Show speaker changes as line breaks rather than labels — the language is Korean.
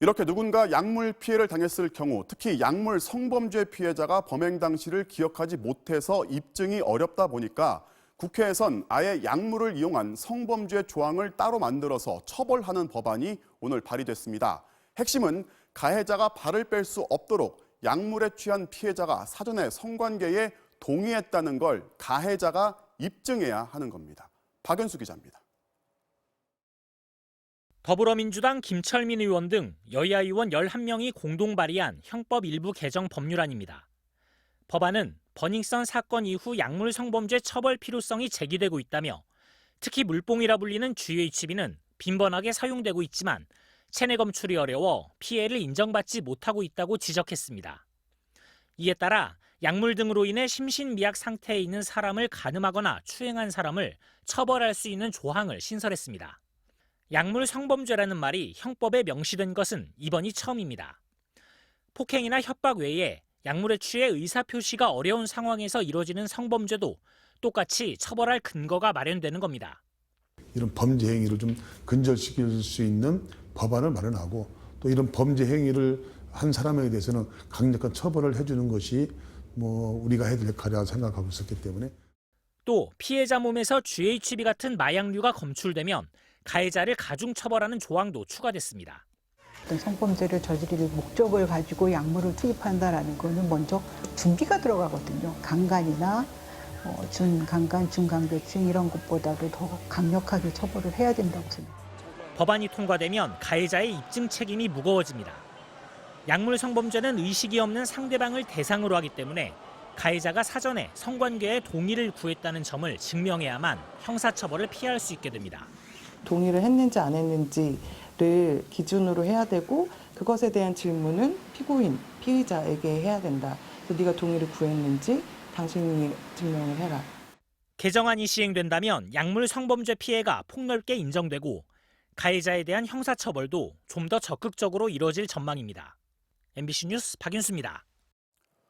이렇게 누군가 약물 피해를 당했을 경우 특히 약물 성범죄 피해자가 범행 당시를 기억하지 못해서 입증이 어렵다 보니까 국회에선 아예 약물을 이용한 성범죄 조항을 따로 만들어서 처벌하는 법안이 오늘 발의됐습니다. 핵심은 가해자가 발을 뺄 수 없도록 약물에 취한 피해자가 사전에 성관계에 동의했다는 걸 가해자가 입증해야 하는 겁니다. 박연수 기자입니다.
더불어민주당 김철민 의원 등 여야 의원 11명이 공동 발의한 형법 일부 개정 법률안입니다. 법안은 버닝썬 사건 이후 약물 성범죄 처벌 필요성이 제기되고 있다며 특히 물뽕이라 불리는 GHB는 빈번하게 사용되고 있지만 체내 검출이 어려워 피해를 인정받지 못하고 있다고 지적했습니다. 이에 따라 약물 등으로 인해 심신미약 상태에 있는 사람을 간음하거나 추행한 사람을 처벌할 수 있는 조항을 신설했습니다. 약물 성범죄라는 말이 형법에 명시된 것은 이번이 처음입니다. 폭행이나 협박 외에 약물에 취해 의사표시가 어려운 상황에서 이뤄지는 성범죄도 똑같이 처벌할 근거가 마련되는 겁니다.
이런 범죄 행위를 좀 근절시킬 수 있는 법안을 마련하고 또 이런 범죄 행위를 한 사람에 대해서는 강력한 처벌을 해주는 것이 우리가 해야 될 역할이라고 생각하고 있었기 때문에.
또 피해자 몸에서 GHB 같은 마약류가 검출되면 가해자를 가중 처벌하는 조항도 추가됐습니다.
어떤 성범죄를 저지를 목적을 가지고 약물을 투입한다라는 거는 먼저 준비가 들어가거든요. 강간이나 준강간, 중강도증 이런 것보다도 더 강력하게 처벌을 해야 된다고 생각합니다.
법안이 통과되면 가해자의 입증 책임이 무거워집니다. 약물 성범죄는 의식이 없는 상대방을 대상으로 하기 때문에 가해자가 사전에 성관계에 동의를 구했다는 점을 증명해야만 형사처벌을 피할 수 있게 됩니다.
동의를 했는지 안 했는지를 기준으로 해야 되고 그것에 대한 질문은 피고인, 피의자에게 해야 된다. 그래서 네가 동의를 구했는지 당신이 증명을 해라.
개정안이 시행된다면 약물 성범죄 피해가 폭넓게 인정되고 가해자에 대한 형사처벌도 좀 더 적극적으로 이뤄질 전망입니다. MBC 뉴스 박윤수입니다.